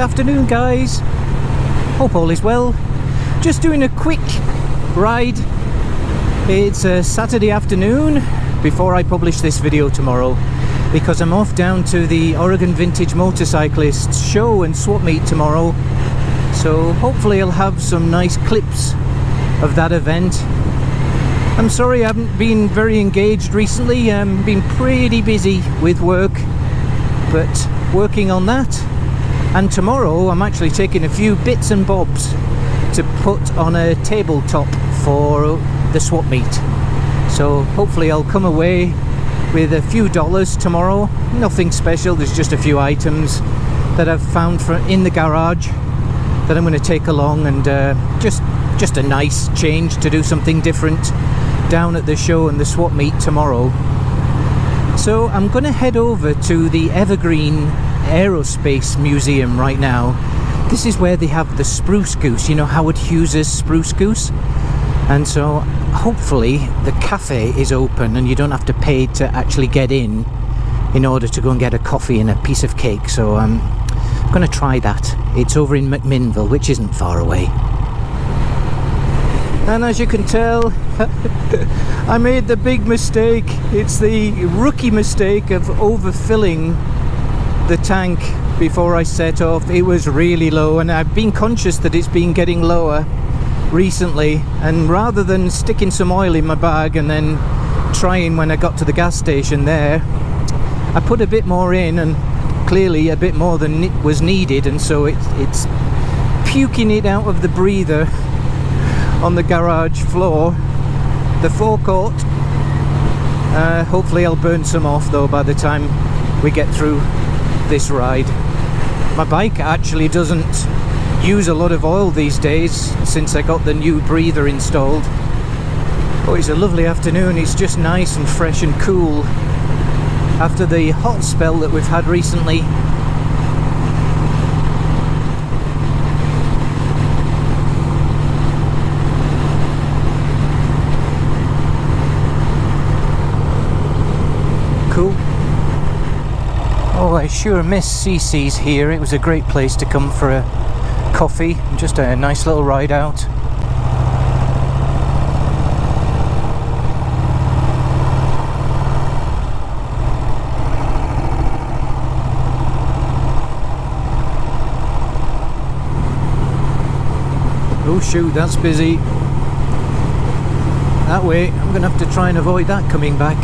afternoon, guys. Hope all is well. Just doing a quick ride. It's a Saturday afternoon before I publish this video tomorrow, because I'm off down to the Oregon Vintage Motorcyclists show and swap meet tomorrow. So hopefully I'll have some nice clips of that event. I'm sorry I haven't been very engaged recently. Been pretty busy with work, but working on that. And tomorrow I'm actually taking a few bits and bobs to put on a tabletop for the swap meet. So hopefully I'll come away with a few dollars tomorrow. Nothing special, there's just a few items that I've found in the garage that I'm going to take along, and just a nice change to do something different down at the show and the swap meet tomorrow. So I'm going to head over to the Evergreen Aerospace Museum right now. This is where they have the Spruce Goose, you know, Howard Hughes's Spruce Goose. And so hopefully the cafe is open and you don't have to pay to actually get in order to go and get a coffee and a piece of cake. So I'm going to try that. It's over in McMinnville, which isn't far away. And as you can tell, I made the big mistake. It's the rookie mistake of overfilling the tank before I set off. It was really low, and I've been conscious that it's been getting lower recently, and rather than sticking some oil in my bag and then trying when I got to the gas station there, I put a bit more in, and clearly a bit more than it was needed, and so it's puking it out of the breather on the garage floor, the forecourt. Hopefully I'll burn some off though by the time we get through this ride. My bike actually doesn't use a lot of oil these days since I got the new breather installed. Oh, it's a lovely afternoon. It's just nice and fresh and cool after the hot spell that we've had recently. Cool. Oh, I sure miss CC's here. It was a great place to come for a coffee, just a nice little ride out. Oh shoot, that's busy. That way, I'm gonna have to try and avoid that coming back.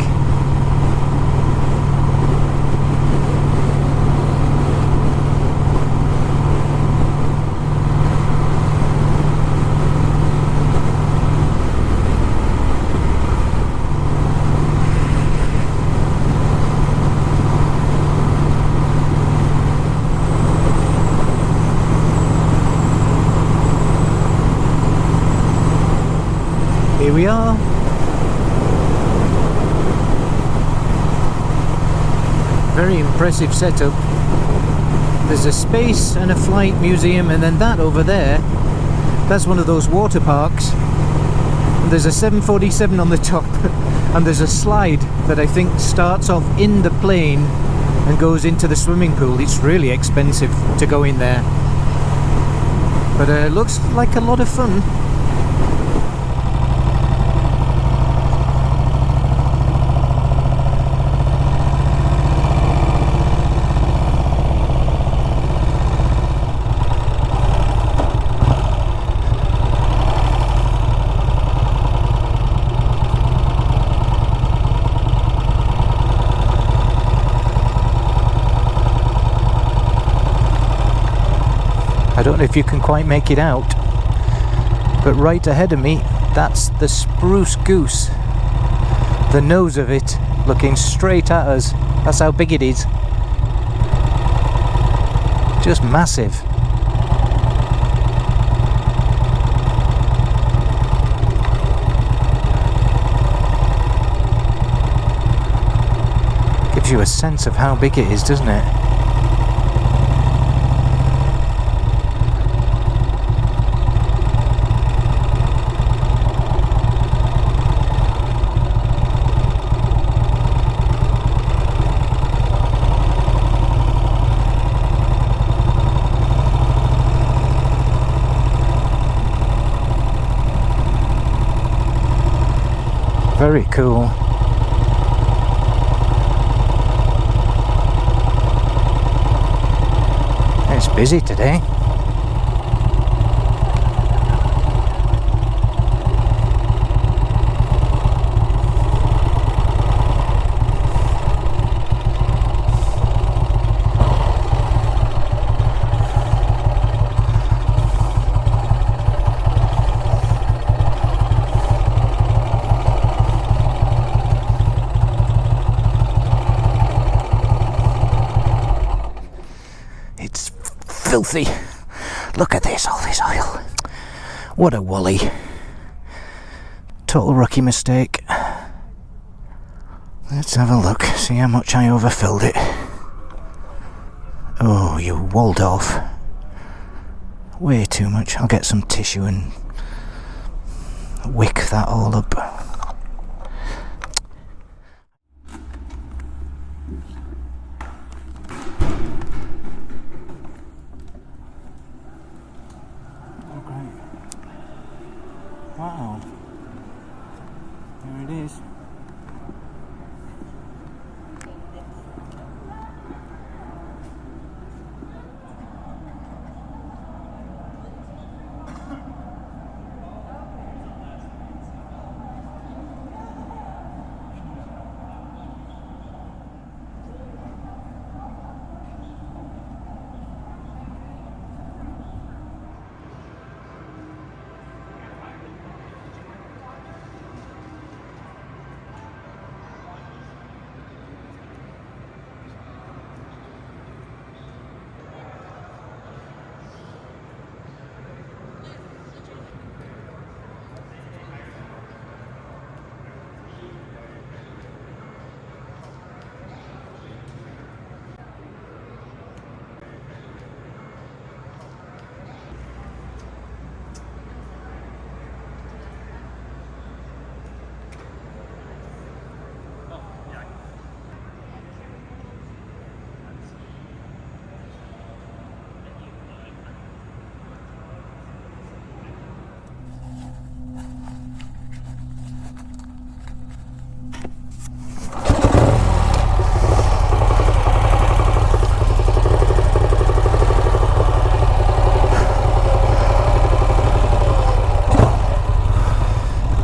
Here we are. Very impressive setup. There's a space and a flight museum, and then that over there, that's one of those water parks. And there's a 747 on the top, and there's a slide that I think starts off in the plane and goes into the swimming pool. It's really expensive to go in there, but it looks like a lot of fun. I don't know if you can quite make it out, but right ahead of me, that's the Spruce Goose. The nose of it looking straight at us. That's how big it is. Just massive. Gives you a sense of how big it is, doesn't it? Very cool. It's busy today. Filthy. Look at this, all this oil. What a wally. Total rookie mistake. Let's have a look, see how much I overfilled it. Oh, you walled off. Way too much. I'll get some tissue and wick that all up. Wow, there it is.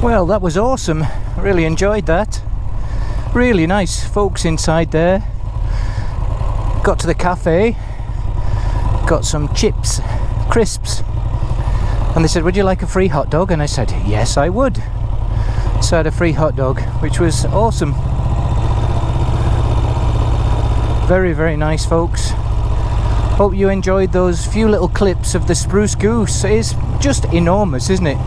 Well, that was awesome. I really enjoyed that. Really nice folks inside there. Got to the cafe, got some chips, crisps, and they said, would you like a free hot dog? And I said, yes, I would. So I had a free hot dog, which was awesome. Very, very nice folks. Hope you enjoyed those few little clips of the Spruce Goose. It's just enormous, isn't it?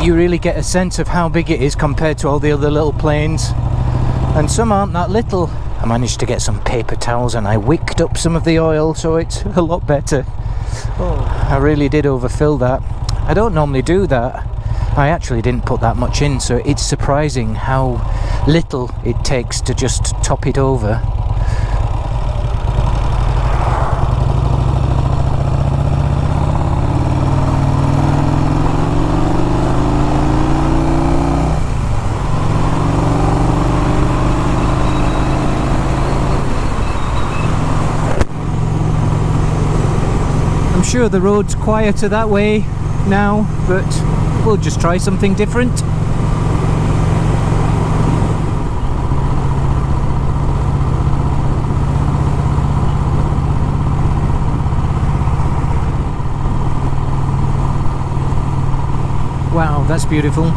You really get a sense of how big it is compared to all the other little planes, and some aren't that little. I managed to get some paper towels and I wicked up some of the oil, so it's a lot better. I really did overfill that. I don't normally do that. I actually didn't put that much in, so it's surprising how little it takes to just top it over. I'm sure the road's quieter that way now, but we'll just try something different. Wow, that's beautiful.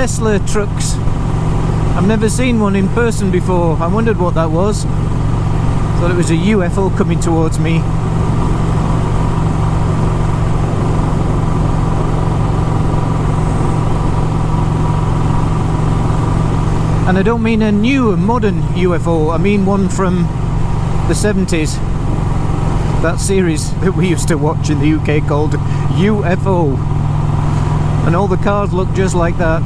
Tesla trucks. I've never seen one in person before. I wondered what that was. Thought it was a UFO coming towards me. And I don't mean a new, modern UFO. I mean one from the 70s. That series that we used to watch in the UK called UFO. And all the cars look just like that.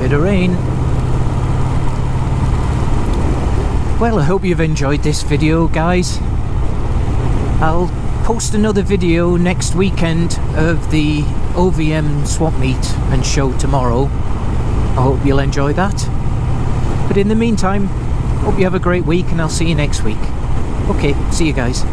Bit of rain. Well, I hope you've enjoyed this video, guys. I'll post another video next weekend of the OVM swap meet and show tomorrow. I hope you'll enjoy that. But in the meantime, hope you have a great week and I'll see you next week. Okay, see you guys.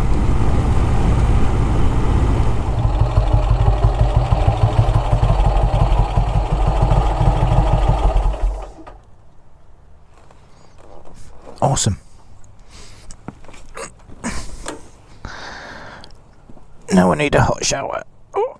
Awesome. Now I need a hot shower. Oh.